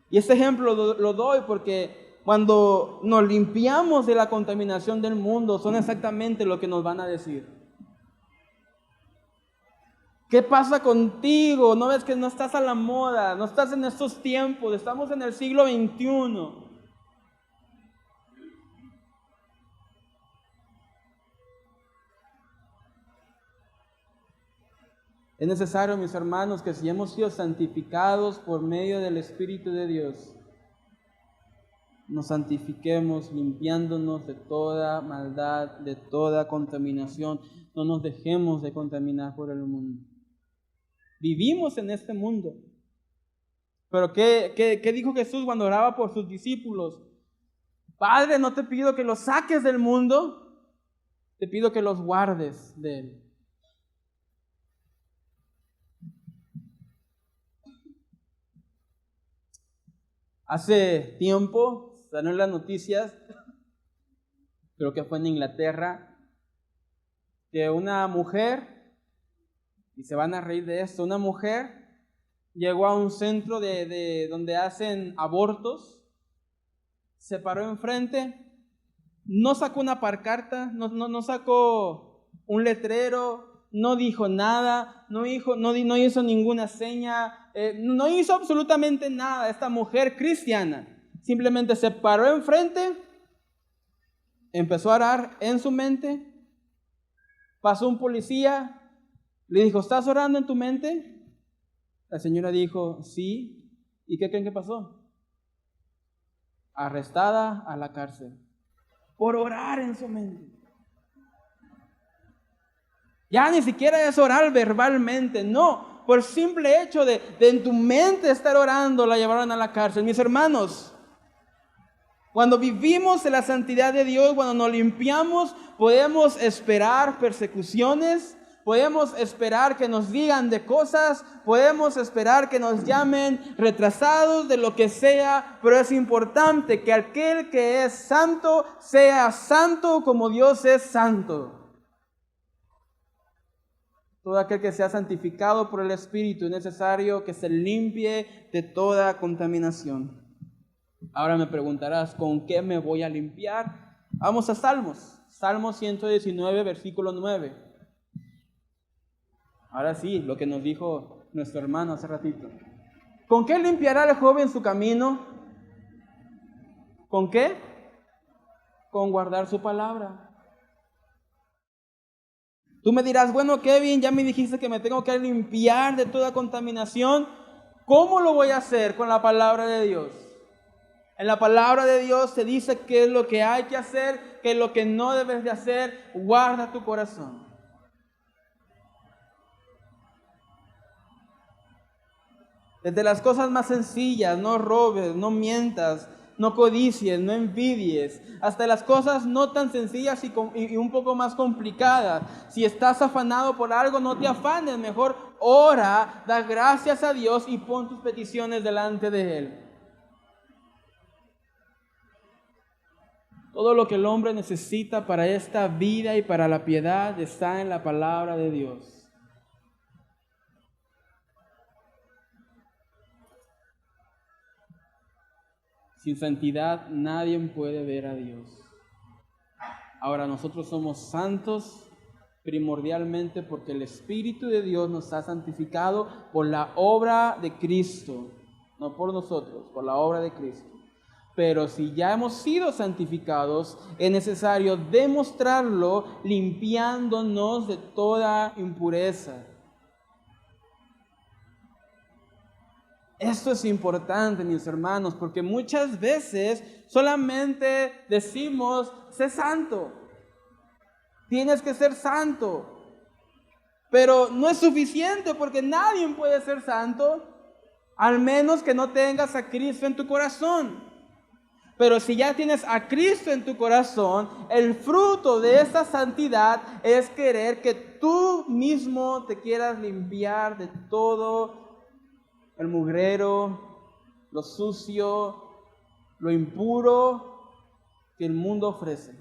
Y este ejemplo lo doy porque cuando nos limpiamos de la contaminación del mundo, son exactamente lo que nos van a decir. ¿Qué pasa contigo? ¿No ves que no estás a la moda? No estás en estos tiempos, estamos en el siglo XXI. Es necesario, mis hermanos, que si hemos sido santificados por medio del Espíritu de Dios, nos santifiquemos limpiándonos de toda maldad, de toda contaminación. No nos dejemos de contaminar por el mundo. Vivimos en este mundo. Pero ¿qué dijo Jesús cuando oraba por sus discípulos? Padre, no te pido que los saques del mundo, te pido que los guardes de él. Hace tiempo salió en las noticias, creo que fue en Inglaterra, que una mujer, y se van a reír de esto, una mujer llegó a un centro de donde hacen abortos, se paró enfrente, no sacó una pancarta, no sacó un letrero, no dijo nada, no hizo ninguna seña, no hizo absolutamente nada. Esta mujer cristiana simplemente se paró enfrente, empezó a orar en su mente, pasó un policía, le dijo, ¿estás orando en tu mente? La señora dijo, sí. ¿Y qué creen que pasó? Arrestada a la cárcel por orar en su mente. Ya ni siquiera es orar verbalmente, no. Por simple hecho de en tu mente estar orando, la llevaron a la cárcel. Mis hermanos, cuando vivimos en la santidad de Dios, cuando nos limpiamos, podemos esperar persecuciones, podemos esperar que nos digan de cosas, podemos esperar que nos llamen retrasados, de lo que sea, pero es importante que aquel que es santo sea santo como Dios es santo. Todo aquel que sea santificado por el Espíritu es necesario que se limpie de toda contaminación. Ahora me preguntarás, ¿con qué me voy a limpiar? Vamos a Salmos. Salmo 119, versículo 9. Ahora sí, lo que nos dijo nuestro hermano hace ratito. ¿Con qué limpiará el joven su camino? ¿Con qué? Con guardar su palabra. Tú me dirás, bueno, Kevin, ya me dijiste que me tengo que limpiar de toda contaminación. ¿Cómo lo voy a hacer? Con la palabra de Dios. En la palabra de Dios te dice qué es lo que hay que hacer, qué es lo que no debes de hacer. Guarda tu corazón. Desde las cosas más sencillas, no robes, no mientas, no codicies, no envidies, hasta las cosas no tan sencillas y un poco más complicadas. Si estás afanado por algo, no te afanes, mejor ora, da gracias a Dios y pon tus peticiones delante de Él. Todo lo que el hombre necesita para esta vida y para la piedad está en la palabra de Dios. Sin santidad nadie puede ver a Dios. Ahora nosotros somos santos primordialmente porque el Espíritu de Dios nos ha santificado por la obra de Cristo, no por nosotros, por la obra de Cristo. Pero si ya hemos sido santificados, es necesario demostrarlo limpiándonos de toda impureza. Esto es importante, mis hermanos, porque muchas veces solamente decimos, sé santo, tienes que ser santo, pero no es suficiente porque nadie puede ser santo, al menos que no tengas a Cristo en tu corazón. Pero si ya tienes a Cristo en tu corazón, el fruto de esa santidad es querer que tú mismo te quieras limpiar de todo el mugrero, lo sucio, lo impuro que el mundo ofrece.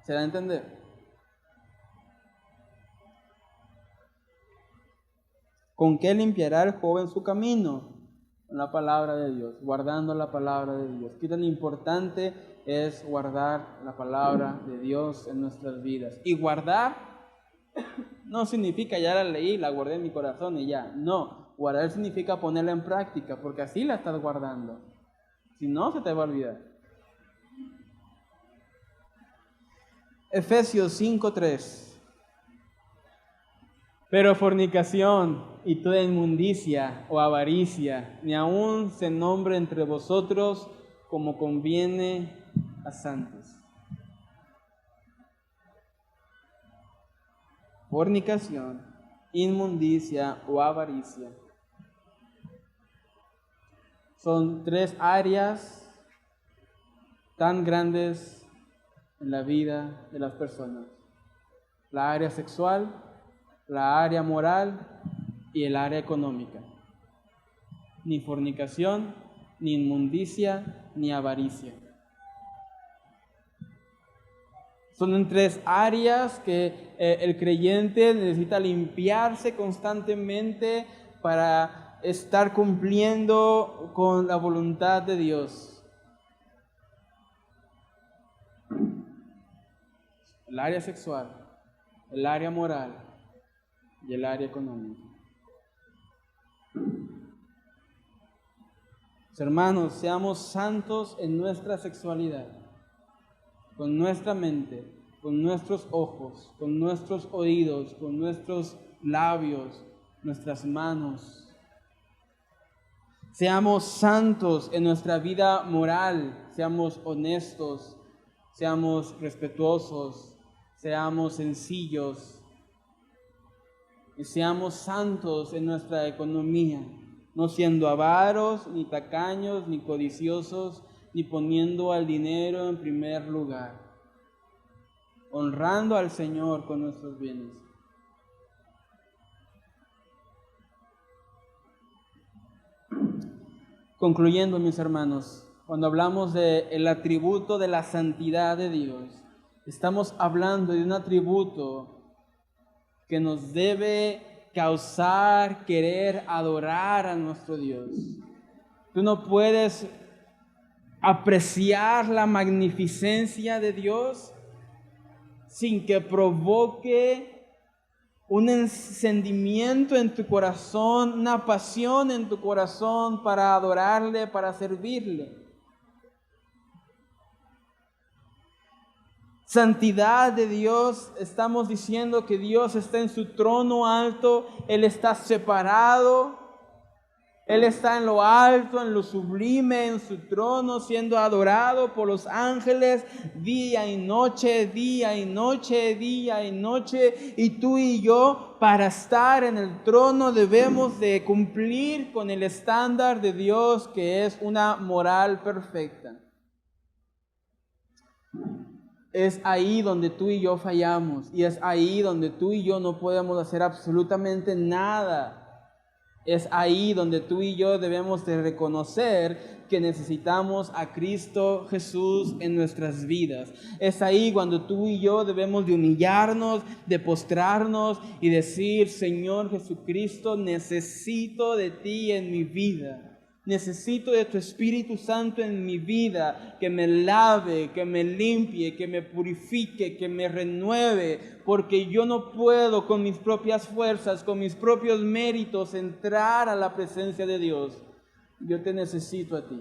¿Se da a entender? ¿Con qué limpiará el joven su camino? Con la palabra de Dios, guardando la palabra de Dios. ¿Qué tan importante es guardar la palabra de Dios en nuestras vidas? Y guardar no significa ya la leí, la guardé en mi corazón y ya. No, guardar significa ponerla en práctica, porque así la estás guardando. Si no, se te va a olvidar. Efesios 5:3. Pero fornicación y toda inmundicia o avaricia, ni aun se nombre entre vosotros como conviene a santos. Fornicación, inmundicia o avaricia son 3 áreas tan grandes en la vida de las personas: la área sexual, la área moral y el área económica. Ni fornicación, ni inmundicia, ni avaricia. Son en 3 áreas que el creyente necesita limpiarse constantemente para estar cumpliendo con la voluntad de Dios. El área sexual, el área moral y el área económica. Hermanos, seamos santos en nuestra sexualidad, con nuestra mente, con nuestros ojos, con nuestros oídos, con nuestros labios, nuestras manos. Seamos santos en nuestra vida moral, seamos honestos, seamos respetuosos, seamos sencillos y seamos santos en nuestra economía, no siendo avaros, ni tacaños, ni codiciosos, ni poniendo al dinero en primer lugar, honrando al Señor con nuestros bienes. Concluyendo, mis hermanos, cuando hablamos del atributo de la santidad de Dios, estamos hablando de un atributo que nos debe causar querer adorar a nuestro Dios. Tú no puedes apreciar la magnificencia de Dios sin que provoque un encendimiento en tu corazón, una pasión en tu corazón para adorarle, para servirle. Santidad de Dios, estamos diciendo que Dios está en su trono alto, Él está separado, Él está en lo alto, en lo sublime, en su trono, siendo adorado por los ángeles día y noche, día y noche, día y noche. Y tú y yo, para estar en el trono, debemos de cumplir con el estándar de Dios, que es una moral perfecta. Es ahí donde tú y yo fallamos, y es ahí donde tú y yo no podemos hacer absolutamente nada. Es ahí donde tú y yo debemos de reconocer que necesitamos a Cristo Jesús en nuestras vidas. Es ahí cuando tú y yo debemos de humillarnos, de postrarnos y decir: Señor Jesucristo, necesito de ti en mi vida. Necesito de tu Espíritu Santo en mi vida, que me lave, que me limpie, que me purifique, que me renueve, porque yo no puedo con mis propias fuerzas, con mis propios méritos entrar a la presencia de Dios. Yo te necesito a ti.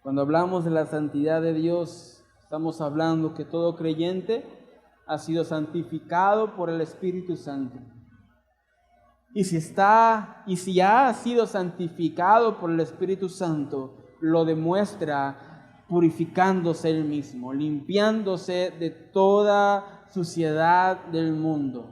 Cuando hablamos de la santidad de Dios, estamos hablando que todo creyente ha sido santificado por el Espíritu Santo. Y si ya ha sido santificado por el Espíritu Santo, lo demuestra purificándose él mismo, limpiándose de toda suciedad del mundo.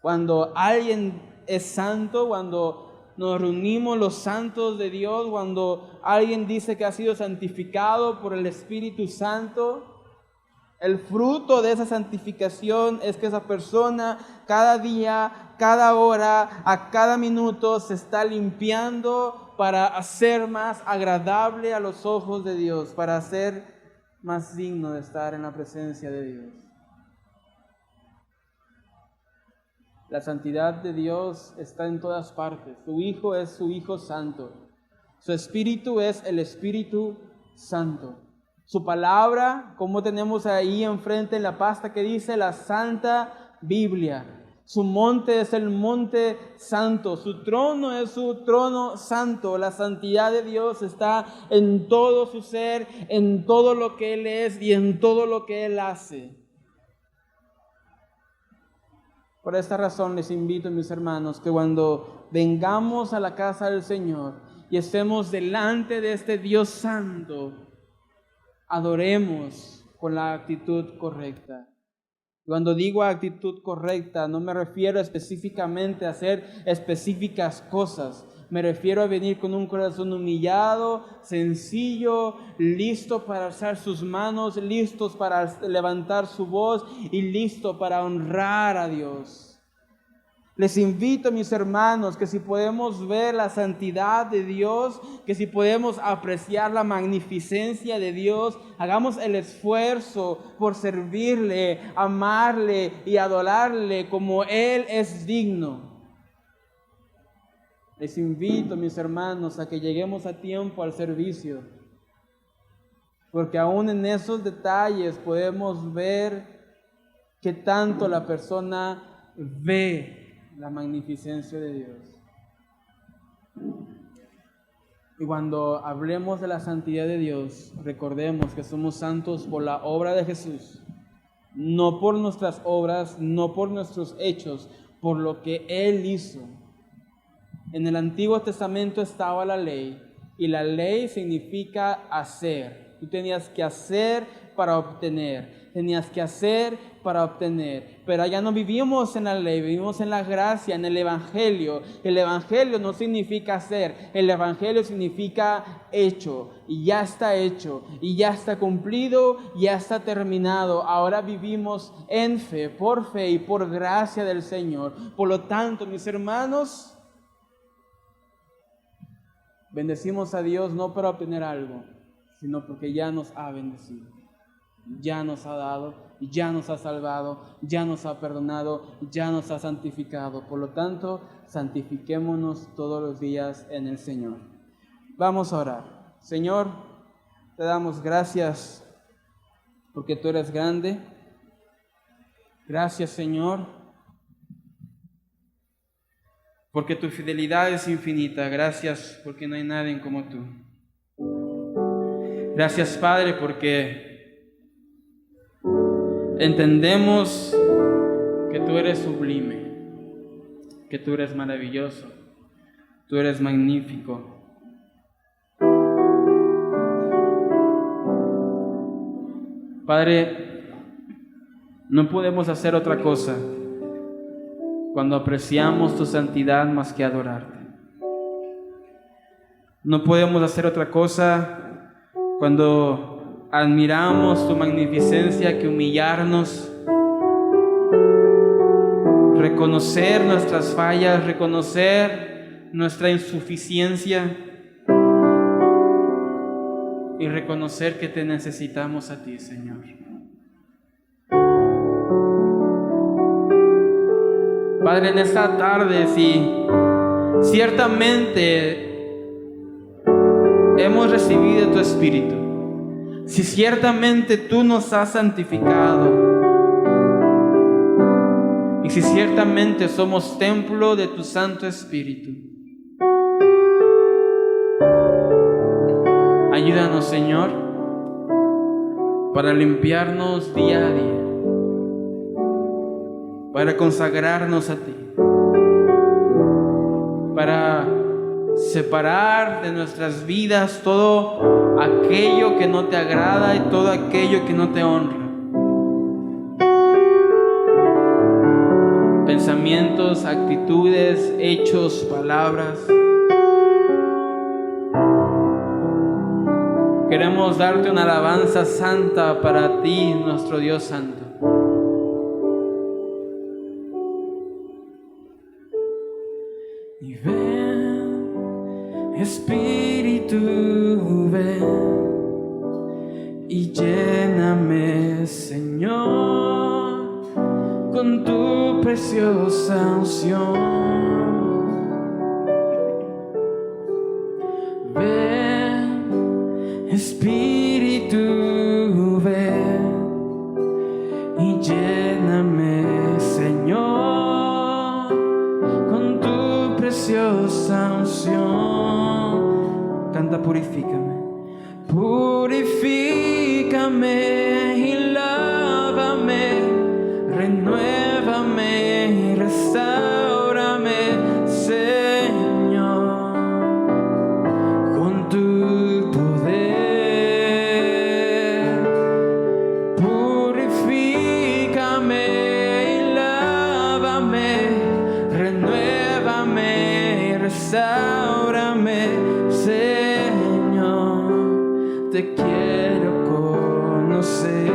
Cuando alguien es santo, cuando nos reunimos los santos de Dios, cuando alguien dice que ha sido santificado por el Espíritu Santo, el fruto de esa santificación es que esa persona cada día, cada hora, a cada minuto se está limpiando para hacer más agradable a los ojos de Dios, para ser más digno de estar en la presencia de Dios. La santidad de Dios está en todas partes. Su Hijo es su Hijo Santo. Su Espíritu es el Espíritu Santo. Su palabra, como tenemos ahí enfrente en la pasta que dice la Santa Biblia. Su monte es el monte santo. Su trono es su trono santo. La santidad de Dios está en todo su ser, en todo lo que Él es y en todo lo que Él hace. Por esta razón les invito, mis hermanos, que cuando vengamos a la casa del Señor y estemos delante de este Dios santo, adoremos con la actitud correcta. Cuando digo actitud correcta, no me refiero específicamente a hacer específicas cosas. Me refiero a venir con un corazón humillado, sencillo, listo para alzar sus manos, listos para levantar su voz y listo para honrar a Dios. Les invito, mis hermanos, que si podemos ver la santidad de Dios, que si podemos apreciar la magnificencia de Dios, hagamos el esfuerzo por servirle, amarle y adorarle como Él es digno. Les invito, mis hermanos, a que lleguemos a tiempo al servicio, porque aún en esos detalles podemos ver que tanto la persona ve la magnificencia de Dios. Y cuando hablemos de la santidad de Dios, recordemos que somos santos por la obra de Jesús, no por nuestras obras, no por nuestros hechos, por lo que Él hizo. En el Antiguo Testamento estaba la ley, y la ley significa hacer. Tú tenías que hacer para obtener, tenías que hacer para obtener. Pero ya no vivimos en la ley, vivimos en la gracia, en el Evangelio. El Evangelio no significa hacer, el Evangelio significa hecho, y ya está hecho, y ya está cumplido, ya está terminado. Ahora vivimos en fe y por gracia del Señor. Por lo tanto, mis hermanos, bendecimos a Dios no para obtener algo, sino porque ya nos ha bendecido, ya nos ha dado, ya nos ha salvado, ya nos ha perdonado, ya nos ha santificado. Por lo tanto, santifiquémonos todos los días en el Señor. Vamos a orar. Señor, te damos gracias porque tú eres grande. Gracias, Señor, porque tu fidelidad es infinita. Gracias porque no hay nadie como tú. Gracias, Padre, porque entendemos que tú eres sublime, que tú eres maravilloso, tú eres magnífico. Padre, no podemos hacer otra cosa cuando apreciamos tu santidad más que adorarte. No podemos hacer otra cosa cuando admiramos tu magnificencia que humillarnos, reconocer nuestras fallas, reconocer nuestra insuficiencia y reconocer que te necesitamos a ti, Señor. Padre, en esta tarde, si ciertamente hemos recibido tu Espíritu, si ciertamente tú nos has santificado y si ciertamente somos templo de tu Santo Espíritu, ayúdanos, Señor, para limpiarnos día a día, para consagrarnos a ti, para separar de nuestras vidas todo aquello que no te agrada y todo aquello que no te honra. Pensamientos, actitudes, hechos, palabras. Queremos darte una alabanza santa para ti, nuestro Dios santo. Y ven, Espíritu, ven y lléname, Señor, con tu preciosa unción. Ven, Espíritu, ven y lléname, Señor, con tu preciosa unción. Canta, purifícame, purifícame y lávame, renuévame y restáurame, Señor, con tu poder. Purifícame y lávame, renuévame y restáurame, Señor, te quiero conocer.